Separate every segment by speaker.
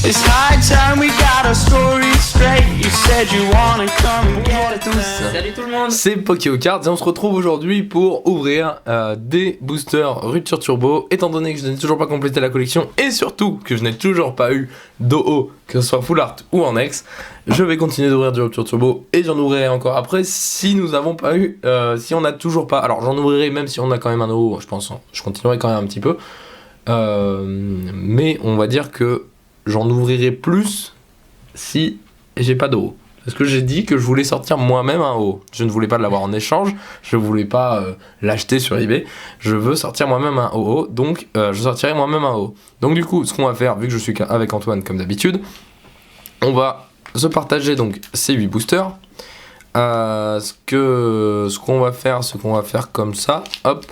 Speaker 1: It's high time we got our story straight. You said you wanna come and
Speaker 2: Bonjour à
Speaker 1: get
Speaker 2: tous.
Speaker 1: us.
Speaker 3: Salut tout le monde.
Speaker 2: C'est Pokéocards et on se retrouve aujourd'hui pour ouvrir des boosters Rupture Turbo. Étant donné que je n'ai toujours pas complété la collection et surtout que je n'ai toujours pas eu d'OO, que ce soit Full Art ou en Ex, je vais continuer d'ouvrir du Rupture Turbo et j'en ouvrirai encore après si nous n'avons pas eu, si on n'a toujours pas. Alors j'en ouvrirai même si on a quand même un OO, je pense. Je continuerai quand même un petit peu. Mais on va dire que j'en ouvrirai plus si j'ai pas d'OO. Parce que j'ai dit que je voulais sortir moi-même un OO. Je ne voulais pas l'avoir en échange, je ne voulais pas l'acheter sur eBay. Je veux sortir moi-même un OO, donc je sortirai moi-même un OO. Donc du coup, ce qu'on va faire, vu que je suis avec Antoine comme d'habitude, on va se partager donc ces 8 boosters. Ce qu'on va faire comme ça, hop.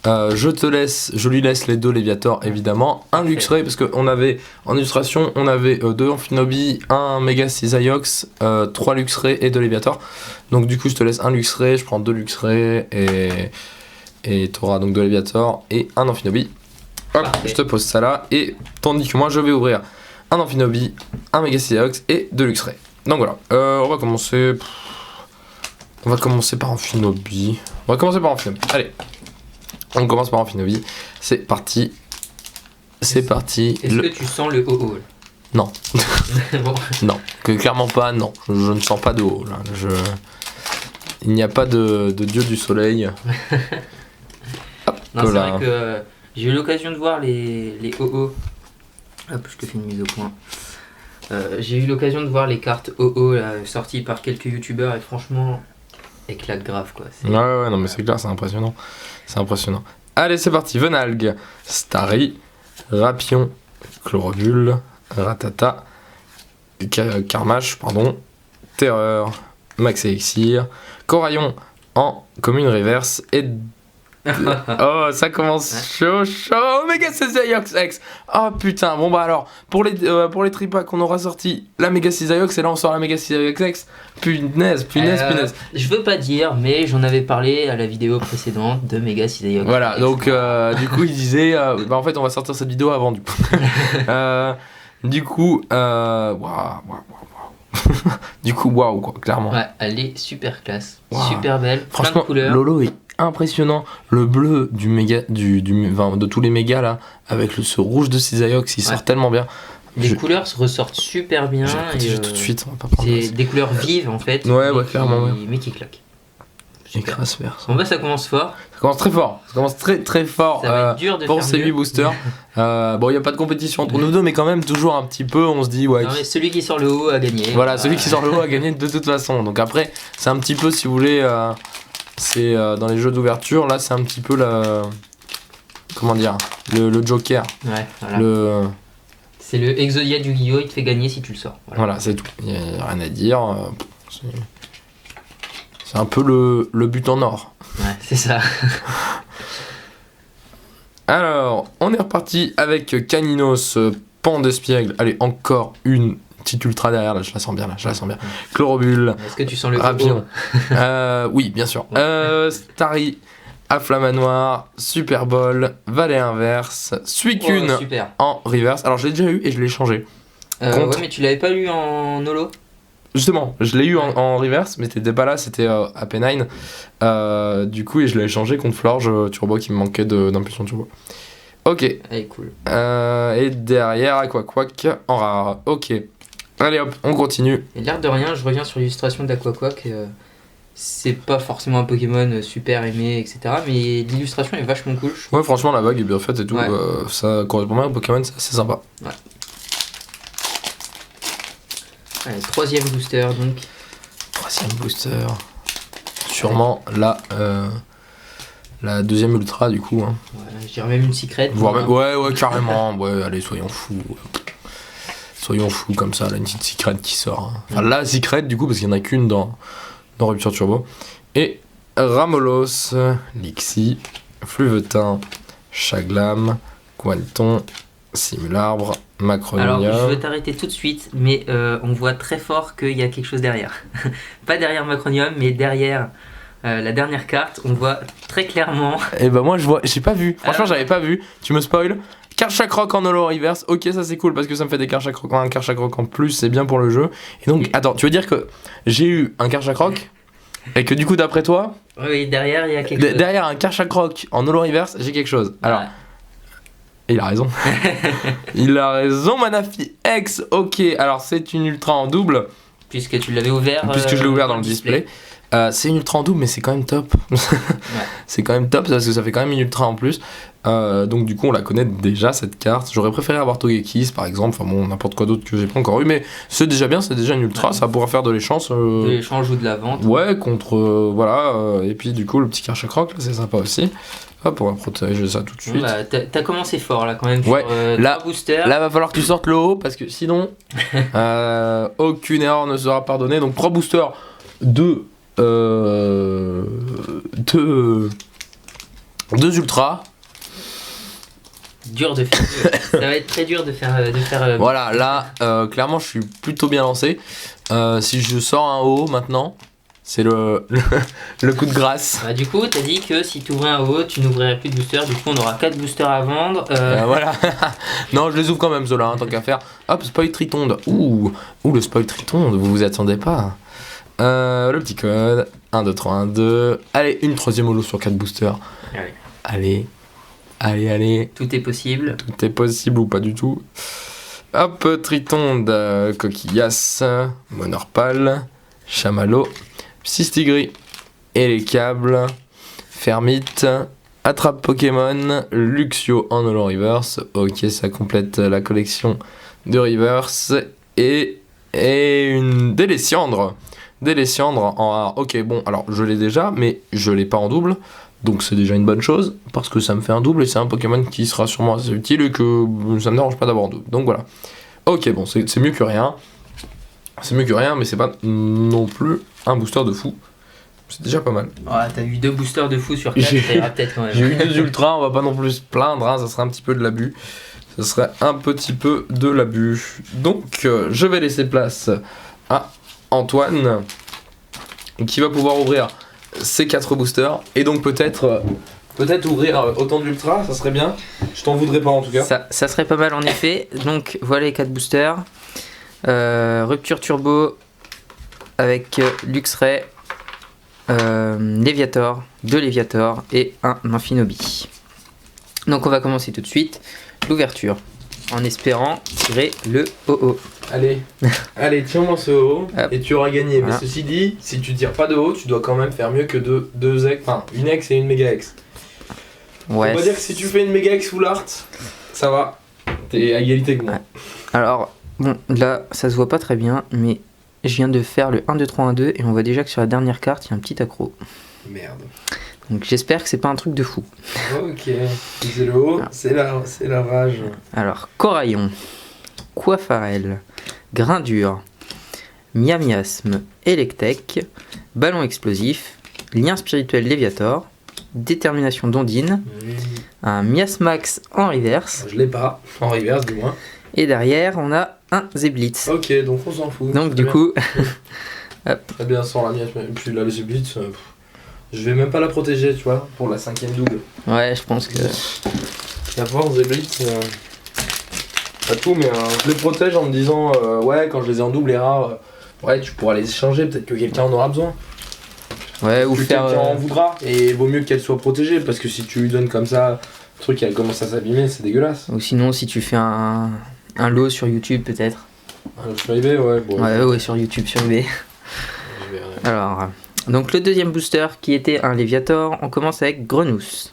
Speaker 2: Je lui laisse les 2 Léviator évidemment, un Luxray parce qu'on avait en illustration, on avait 2 Amphinobi, un Mega Cisaiox, 3 Luxray et 2 Léviator. Donc du coup je te laisse un Luxray, je prends 2 Luxray et tu auras donc 2 Léviator et un Amphinobi. Hop,
Speaker 3: Parfait.
Speaker 2: je te pose ça là et tandis que moi je vais ouvrir un Amphinobi, un Mega Cisaiox et 2 Luxray. Donc voilà, on va commencer par Amphinobi. Allez. On commence par Amphinobi. C'est parti.
Speaker 3: Est-ce que tu sens le OO là?
Speaker 2: Non.
Speaker 3: Bon.
Speaker 2: Non. Clairement pas, non. Je ne sens pas de haut. Là. Il n'y a pas de dieu du soleil. Hop,
Speaker 3: Non, c'est
Speaker 2: là.
Speaker 3: vrai que j'ai eu l'occasion de voir les OO. Hop, je te fais une mise au point. J'ai eu l'occasion de voir les cartes OO là, sorties par quelques youtubeurs et franchement, elles claquent grave quoi. C'est-
Speaker 2: Ouais, non, mais c'est clair, c'est impressionnant. Allez, c'est parti. Venalg, Starry, Rapion, Chlorobule, Ratata, Carmache, Terreur, Max Elixir, Coraillon en commune reverse et. Oh, ça commence chaud. Mega Cisaiox X. Oh putain, bon bah alors, pour les tripas qu'on aura sorti la Mega Cisaiox et là on sort la Mega Cisaiox X. Punaise.
Speaker 3: Je veux pas dire, mais j'en avais parlé à la vidéo précédente de Mega Cisaiox.
Speaker 2: Voilà, donc du coup il disait, bah en fait on va sortir cette vidéo avant du coup. Du coup, waouh. Du coup, waouh quoi, clairement.
Speaker 3: Ouais, elle est super classe,
Speaker 2: Wow.
Speaker 3: super belle, plein de
Speaker 2: Franchement,
Speaker 3: couleurs.
Speaker 2: Lolo est impressionnant. Le bleu du méga, de tous les mégas là, avec ce rouge de Cisaiox, il sort tellement bien.
Speaker 3: Les couleurs se ressortent super bien.
Speaker 2: Je vais
Speaker 3: et,
Speaker 2: protéger tout de suite, on va pas prendre
Speaker 3: C'est
Speaker 2: ça.
Speaker 3: des couleurs vives en fait.
Speaker 2: Ouais,
Speaker 3: mais
Speaker 2: clairement, ouais.
Speaker 3: Mais qui claquent. Super.
Speaker 2: Écrase vert.
Speaker 3: En bas, ça commence fort.
Speaker 2: Ça commence très fort. Ça commence très fort
Speaker 3: Ça va être dur de
Speaker 2: pour
Speaker 3: faire
Speaker 2: ces
Speaker 3: mieux.
Speaker 2: 8 boosters. Bon, il n'y a pas de compétition entre nous deux, mais quand même, toujours un petit peu, on se dit, ouais.
Speaker 3: Non, mais celui qui sort le haut a gagné.
Speaker 2: Voilà, celui qui sort le haut a gagné de toute façon. Donc après, c'est un petit peu, si vous voulez, c'est dans les jeux d'ouverture, là, c'est un petit peu la. Comment dire, le Joker.
Speaker 3: Ouais, voilà. C'est le Exodia du Yu-Gi-Oh! Il te fait gagner si tu le sors.
Speaker 2: Voilà, c'est tout. Il n'y a rien à dire. C'est un peu le but en or.
Speaker 3: Ouais, c'est ça.
Speaker 2: Alors, on est reparti avec Caninos, Pandespiègle. Allez, encore une petite ultra derrière, là, je la sens bien. Chlorobule,
Speaker 3: Est-ce que tu sens le
Speaker 2: Rapion.
Speaker 3: haut?
Speaker 2: Oui, bien sûr. Starry, Afflamanoir, Super Ball, Valet Inverse, Suicune
Speaker 3: Oh, super.
Speaker 2: en reverse. Alors, je l'ai déjà eu et je l'ai changé. Contre.
Speaker 3: Ouais, mais tu l'avais pas lu en holo?
Speaker 2: Justement, je l'ai eu en reverse, mais t'étais pas là, c'était à P9. Du coup, et je l'ai changé contre Florge Turbo qui me manquait d'impulsion turbo. Ok.
Speaker 3: Elle est cool.
Speaker 2: Et derrière, Aquaquack en rare. Ok. Allez hop, on continue.
Speaker 3: Et l'air de rien, je reviens sur l'illustration d'Aquaquack. C'est pas forcément un Pokémon super aimé, etc. Mais l'illustration est vachement cool. Je trouve.
Speaker 2: Ouais, franchement, la vague est bien faite et tout.
Speaker 3: Ouais.
Speaker 2: Ça correspond bien au Pokémon, c'est assez sympa.
Speaker 3: Allez, troisième booster donc.
Speaker 2: Troisième booster. Sûrement la deuxième ultra, du coup. Hein.
Speaker 3: Voilà, je dirais même une secret.
Speaker 2: Voire même, ouais, carrément. Ouais, allez, soyons fous. Soyons fous comme ça, là, une petite secret qui sort. Hein. Enfin, la secret, du coup, parce qu'il n'y en a qu'une dans Rupture Turbo. Et Ramolos, Lixie, Fluvetin, Chaglam, Quanton, Simularbre, Macronium.
Speaker 3: Alors, je veux t'arrêter tout de suite, mais on voit très fort qu'il y a quelque chose derrière. Pas derrière Macronium, mais derrière la dernière carte, on voit très clairement.
Speaker 2: Et bah moi, j'ai pas vu. Franchement,
Speaker 3: Alors,
Speaker 2: j'avais pas vu. Tu me spoil. Karchak-Rock en holo reverse. Ok, ça c'est cool parce que ça me fait des Karchak-Rock. Un Karchak-Rock en plus, c'est bien pour le jeu. Et donc, attends, tu veux dire que j'ai eu un Karchak-Rock et que du coup, d'après toi,
Speaker 3: Oui, derrière, il y a quelque chose.
Speaker 2: derrière un Karchak-Rock en holo reverse, j'ai quelque chose. Alors,
Speaker 3: Ouais.
Speaker 2: il a raison. Il a raison, Manafi X. Ok, alors c'est une ultra en double.
Speaker 3: Puisque tu l'avais ouvert.
Speaker 2: Puisque je l'ai ouvert dans le display. C'est une ultra en double, mais c'est quand même top. C'est quand même top parce que ça fait quand même une ultra en plus. Donc du coup, on la connaît déjà cette carte. J'aurais préféré avoir Togekiss par exemple. Enfin bon, n'importe quoi d'autre que j'ai pas encore eu. Mais c'est déjà bien, c'est déjà une ultra.
Speaker 3: Ouais.
Speaker 2: Ça pourra faire de l'échange.
Speaker 3: De l'échange ou de la vente.
Speaker 2: Ouais, contre. Voilà. Et puis du coup, le petit Karchak-Rock, là, c'est sympa aussi. Hop, on va protéger ça tout de
Speaker 3: Bon,
Speaker 2: suite.
Speaker 3: bah, t'as commencé fort là quand même
Speaker 2: Ouais,
Speaker 3: sur
Speaker 2: là-
Speaker 3: 3 boosters.
Speaker 2: Là, va falloir que tu sortes le haut parce que sinon, aucune erreur ne sera pardonnée. Donc, 3 boosters, 2 ultras.
Speaker 3: Dur de faire. Ça va être très dur de faire.
Speaker 2: Voilà, là, clairement, je suis plutôt bien lancé. Si je sors un haut maintenant, c'est le coup de grâce.
Speaker 3: Bah, du coup, t'as dit que si tu ouvrais un haut, tu n'ouvrirais plus de boosters. Du coup, on aura 4 boosters à vendre.
Speaker 2: Voilà. Non, je les ouvre quand même, ceux-là, hein, tant qu'à faire. Hop, spoil tritonde. Ouh, le spoil tritonde, vous vous attendez pas. Le petit code. 1, 2, 3, 1, 2. Allez, une troisième holo sur 4 boosters.
Speaker 3: Allez.
Speaker 2: Allez.
Speaker 3: Tout est possible.
Speaker 2: Tout est possible ou pas du tout. Hop, tritonde, coquillasse, monorpal, chamallow, Psystigris et les câbles, Fermite, attrape Pokémon, Luxio en holo reverse. Ok, ça complète la collection de reverse. Et une Déliciandre. Déliciandre en rare. Ok, bon, alors je l'ai déjà, mais je l'ai pas en double. Donc c'est déjà une bonne chose, parce que ça me fait un double et c'est un Pokémon qui sera sûrement assez utile et que ça me dérange pas d'avoir un double. Donc voilà. Ok, bon, c'est mieux que rien. C'est mieux que rien, mais c'est pas non plus un booster de fou. C'est déjà pas mal.
Speaker 3: Ouais, t'as eu 2 boosters de fou sur 4, ça ira peut-être quand même.
Speaker 2: J'ai eu 2 ultras, on va pas non plus se plaindre, hein, ça serait un petit peu de l'abus. Ça serait un petit peu de l'abus. Donc je vais laisser place à Antoine, qui va pouvoir ouvrir ces 4 boosters et donc peut-être ouvrir autant d'ultra, ça serait bien. Je t'en voudrais pas en tout cas.
Speaker 3: Ça serait pas mal en effet. Donc voilà les 4 boosters. Rupture turbo avec Luxray, Léviator, 2 Léviator et un Amphinobi. Donc on va commencer tout de suite l'ouverture en espérant tirer le OO.
Speaker 2: Allez, tiens-moi ce haut
Speaker 3: Hop.
Speaker 2: et tu auras gagné.
Speaker 3: Voilà.
Speaker 2: Mais ceci dit, si tu tires pas de haut, tu dois quand même faire mieux que deux ex, enfin une ex et une méga ex.
Speaker 3: Ouais.
Speaker 2: On va dire que si tu fais une méga ex full art, ça va. T'es à égalité que moi.
Speaker 3: Ouais. Alors, bon, là, ça se voit pas très bien, mais je viens de faire le 1, 2, 3, 1, 2 et on voit déjà que sur la dernière carte, il y a un petit accro.
Speaker 2: Merde.
Speaker 3: Donc j'espère que c'est pas un truc de fou.
Speaker 2: Ok. C'est le haut, c'est la rage.
Speaker 3: Alors, Coraillon, Coiffarel, Grindure, Miamiasme, Electek, Ballon explosif, Lien spirituel Léviator, Détermination d'Ondine, un Miasmax en reverse,
Speaker 2: Je l'ai pas, en reverse du moins.
Speaker 3: et derrière on a un Zeblitz.
Speaker 2: Ok, donc on s'en fout.
Speaker 3: Donc
Speaker 2: Très
Speaker 3: du
Speaker 2: bien.
Speaker 3: coup,
Speaker 2: Très bien, sans la mienne. Et puis la laisser blitz, je vais même pas la protéger, tu vois, pour la 5ème double.
Speaker 3: ouais, je pense que...
Speaker 2: D'abord, des blitz, pas tout, mais je les protège en me disant, ouais, quand je les ai en double et rare, ouais, tu pourras les échanger, peut-être que quelqu'un en aura besoin.
Speaker 3: Ouais, ou
Speaker 2: Que
Speaker 3: faire...
Speaker 2: quelqu'un en voudra. Et il vaut mieux qu'elle soit protégée, parce que si tu lui donnes comme ça, le truc, elle commence à s'abîmer, c'est dégueulasse.
Speaker 3: Ou sinon, si tu fais un lot sur YouTube, peut-être.
Speaker 2: Sur eBay, ouais, bon.
Speaker 3: Ouais, sur YouTube, sur eBay.
Speaker 2: Je verrai.
Speaker 3: Alors, donc le deuxième booster qui était un Léviator, on commence avec Grenousse,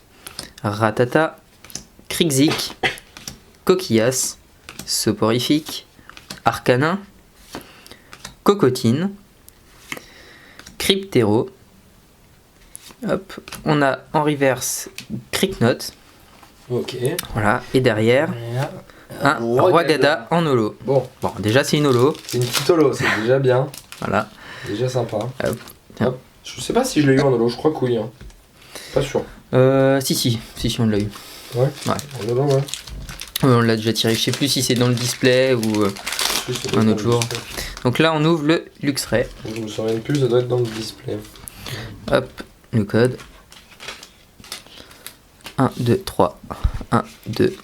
Speaker 3: Ratata, Krixik, Coquillas, Soporifique, Arcanin, Cocotine, Cryptero. Hop, on a en reverse Cricknote,
Speaker 2: Ok.
Speaker 3: voilà, et derrière un Rwagada en holo.
Speaker 2: Bon,
Speaker 3: Bon, déjà c'est une holo,
Speaker 2: c'est une petite holo, c'est déjà bien.
Speaker 3: voilà.
Speaker 2: Déjà sympa.
Speaker 3: Tiens.
Speaker 2: Hop. Je sais pas si je l'ai eu en holo, je crois que oui. Hein. Pas sûr.
Speaker 3: Si, on l'a eu.
Speaker 2: Ouais.
Speaker 3: Ouais.
Speaker 2: En holo, ouais.
Speaker 3: On l'a déjà tiré, je sais plus si c'est dans le display ou...
Speaker 2: Si, ça
Speaker 3: Un
Speaker 2: doit
Speaker 3: autre
Speaker 2: être dans le
Speaker 3: jour.
Speaker 2: display.
Speaker 3: Donc là on ouvre le Luxray.
Speaker 2: Je me souviens plus, ça doit être dans le display.
Speaker 3: Hop, le code. 1, 2, 3. 1, 2.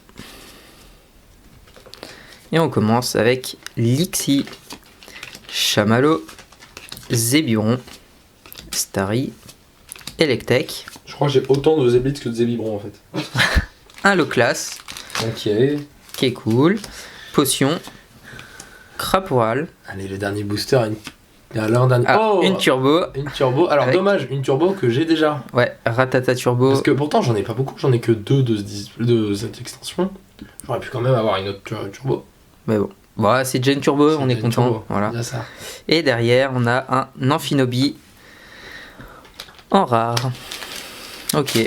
Speaker 3: Et on commence avec Lixi, Chamallow, Zéburon, Starry, Electek,
Speaker 2: Je crois que j'ai autant de Zéblitz que de Zébibron en fait.
Speaker 3: un Loclas,
Speaker 2: Ok.
Speaker 3: qui est cool, Potion, Craporal,
Speaker 2: Allez, le dernier booster, alors, dernier...
Speaker 3: une Turbo,
Speaker 2: Une turbo. Alors
Speaker 3: Avec-
Speaker 2: dommage, une turbo que j'ai déjà.
Speaker 3: ouais, Ratata Turbo,
Speaker 2: Parce que pourtant j'en ai pas beaucoup, j'en ai que 2 de cette extension. J'aurais pu quand même avoir une autre turbo.
Speaker 3: mais bon. Bon, c'est déjà une Turbo,
Speaker 2: C'est
Speaker 3: on est
Speaker 2: déjà une
Speaker 3: content.
Speaker 2: turbo,
Speaker 3: Voilà.
Speaker 2: bien ça.
Speaker 3: Et derrière, on a un Amphinobi en rare. Ok,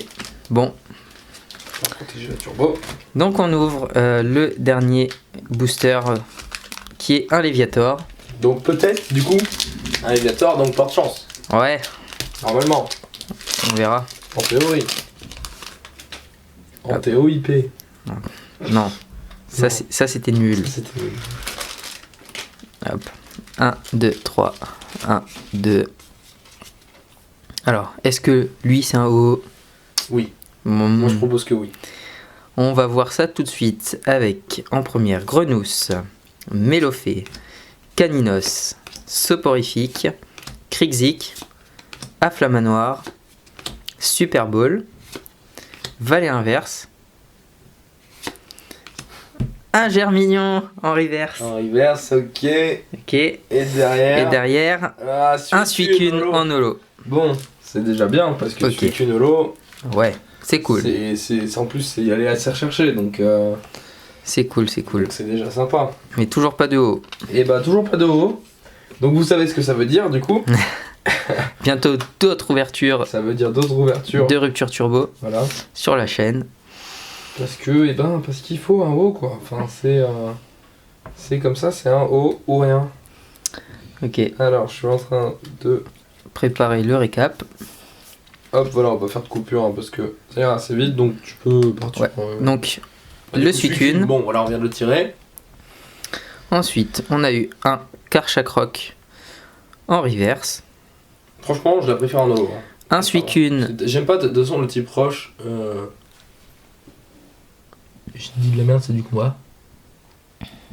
Speaker 3: bon.
Speaker 2: On va protéger la turbo.
Speaker 3: Donc on ouvre le dernier booster qui est un Léviator.
Speaker 2: Donc peut-être du coup un Léviator, donc porte chance.
Speaker 3: Ouais,
Speaker 2: Normalement,
Speaker 3: on verra.
Speaker 2: en théorie. En
Speaker 3: Hop.
Speaker 2: TOIP.
Speaker 3: Non, ça c'était nul.
Speaker 2: C'était nul.
Speaker 3: Hop. 1, 2, 3. 1, 2. Alors, est-ce que lui c'est un OO?
Speaker 2: Oui,
Speaker 3: Mmh.
Speaker 2: moi je propose que oui.
Speaker 3: On va voir ça tout de suite avec en première Grenousse, Mélophée, Caninos, Soporifique, Krixik, Afflamanoir, Super Bowl, Valet Inverse, un Germignon en reverse.
Speaker 2: En reverse, ok.
Speaker 3: Ok. Et
Speaker 2: Et derrière.
Speaker 3: derrière,
Speaker 2: Ah,
Speaker 3: un Suicune en holo.
Speaker 2: Bon, c'est déjà bien parce que
Speaker 3: Ok.
Speaker 2: Suicune holo,
Speaker 3: Ouais, c'est cool.
Speaker 2: en plus c'est y aller assez recherché donc
Speaker 3: C'est cool, c'est cool.
Speaker 2: c'est déjà sympa.
Speaker 3: Mais toujours pas de haut.
Speaker 2: Et bah toujours pas de haut. Donc vous savez ce que ça veut dire du coup.
Speaker 3: Bientôt d'autres ouvertures
Speaker 2: Ça veut dire d'autres ouvertures.
Speaker 3: de rupture turbo
Speaker 2: Voilà.
Speaker 3: sur la chaîne.
Speaker 2: Parce qu'il faut un haut quoi. Enfin c'est comme ça, c'est un haut ou rien.
Speaker 3: Ok,
Speaker 2: Alors je suis en train de.
Speaker 3: préparer le récap.
Speaker 2: Hop voilà, on va faire de coupure hein, parce que ça ira assez vite donc tu peux partir.
Speaker 3: Ouais. Donc,
Speaker 2: Du
Speaker 3: le
Speaker 2: coup,
Speaker 3: Suicune.
Speaker 2: Bon voilà, on vient de le tirer.
Speaker 3: Ensuite, on a eu un Karchakroc en reverse.
Speaker 2: Franchement, je la préfère en holo. Hein.
Speaker 3: Un Suicune.
Speaker 2: J'aime pas de toute façon le type roche. Je dis de la merde, c'est du combat.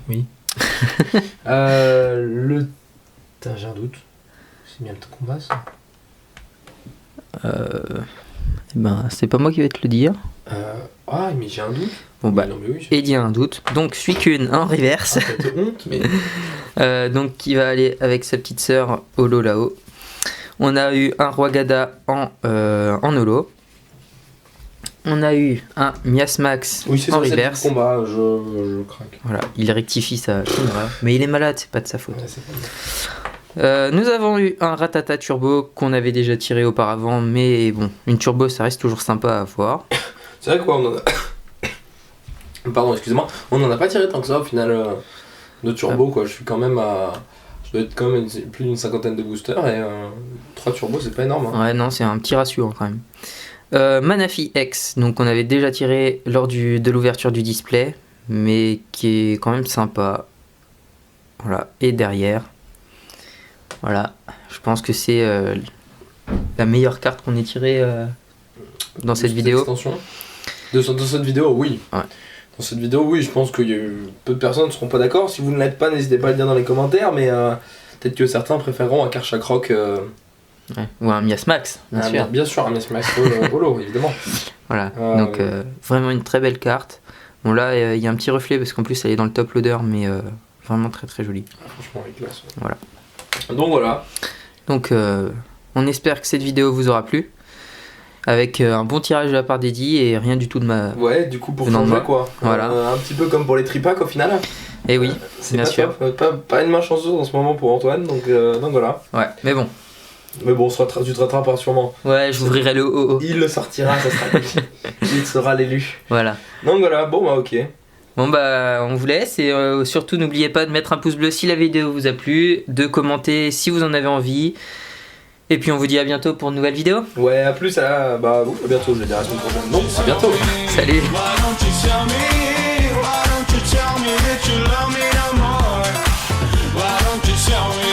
Speaker 2: Oui. Putain, j'ai un doute. C'est bien le combat ça.
Speaker 3: Ben, c'est pas moi qui vais te le dire.
Speaker 2: Ah, mais j'ai un doute.
Speaker 3: Bon, bah,
Speaker 2: Non, mais oui.
Speaker 3: Eddie a un doute. Donc, Suicune en reverse.
Speaker 2: Ah, t'as de honte, mais.
Speaker 3: Donc, qui va aller avec sa petite sœur holo là-haut. On a eu un Roigada en holo. On a eu un Miasmax
Speaker 2: Oui, c'est
Speaker 3: en
Speaker 2: ça, c'est du
Speaker 3: reverse.
Speaker 2: combat, je craque.
Speaker 3: Voilà, il rectifie sa erreur. Mais il est malade, c'est pas de sa faute.
Speaker 2: Ouais, c'est pas
Speaker 3: Nous avons eu un Ratata Turbo qu'on avait déjà tiré auparavant, mais bon, une Turbo ça reste toujours sympa à avoir.
Speaker 2: C'est vrai quoi, on en a. Pardon, excusez-moi. On en a pas tiré tant que ça au final de turbo quoi. Je suis quand même à. Je dois être quand même plus d'une cinquantaine de boosters et 3 turbos c'est pas énorme. Hein.
Speaker 3: Ouais, non, c'est un petit ratio hein, quand même. Manafi X, donc on avait déjà tiré lors de l'ouverture du display, mais qui est quand même sympa. Voilà, et derrière, voilà, je pense que c'est la meilleure carte qu'on ait tirée dans cette vidéo.
Speaker 2: Extension. Dans cette vidéo, oui.
Speaker 3: Ouais.
Speaker 2: Dans cette vidéo, oui, je pense que peu de personnes ne seront pas d'accord. Si vous ne l'êtes pas, n'hésitez pas à le dire dans les commentaires, mais peut-être que certains préféreront un Karchakroc.
Speaker 3: Ouais, ou un Miasmax, bien sûr.
Speaker 2: Bien sûr, un Miasmax holo, évidemment.
Speaker 3: Voilà,
Speaker 2: Ah,
Speaker 3: donc
Speaker 2: oui.
Speaker 3: vraiment une très belle carte. Bon là, il y a un petit reflet parce qu'en plus elle est dans le top loader, mais vraiment très très jolie.
Speaker 2: Franchement, avec classe. Ouais.
Speaker 3: Voilà.
Speaker 2: Donc voilà.
Speaker 3: Donc on espère que cette vidéo vous aura plu. Avec un bon tirage de la part d'Eddie et rien du tout de ma...
Speaker 2: Ouais, du coup, pour
Speaker 3: Venant de
Speaker 2: changer
Speaker 3: moi.
Speaker 2: quoi.
Speaker 3: Voilà.
Speaker 2: Un petit peu comme pour les tripacks au final.
Speaker 3: Eh oui,
Speaker 2: C'est
Speaker 3: bien
Speaker 2: pas
Speaker 3: sûr.
Speaker 2: top. Pas une main chanceuse en ce moment pour Antoine, donc voilà.
Speaker 3: Ouais, mais bon.
Speaker 2: Mais bon, tu te rattraperas sûrement.
Speaker 3: Ouais, j'ouvrirai le OO.
Speaker 2: Il le sortira, ça sera lui. Il sera l'élu.
Speaker 3: Voilà.
Speaker 2: Donc voilà, bon bah ok.
Speaker 3: Bon bah on vous laisse et surtout n'oubliez pas de mettre un pouce bleu si la vidéo vous a plu, de commenter si vous en avez envie. Et puis on vous dit à bientôt pour une nouvelle vidéo.
Speaker 2: Ouais, à plus, à bientôt, je vais dire à la semaine prochaine. Donc, à bientôt.
Speaker 3: Salut.
Speaker 1: Why don't you tell me? Why don't you tell me that you love me no more? Why don't you tell me?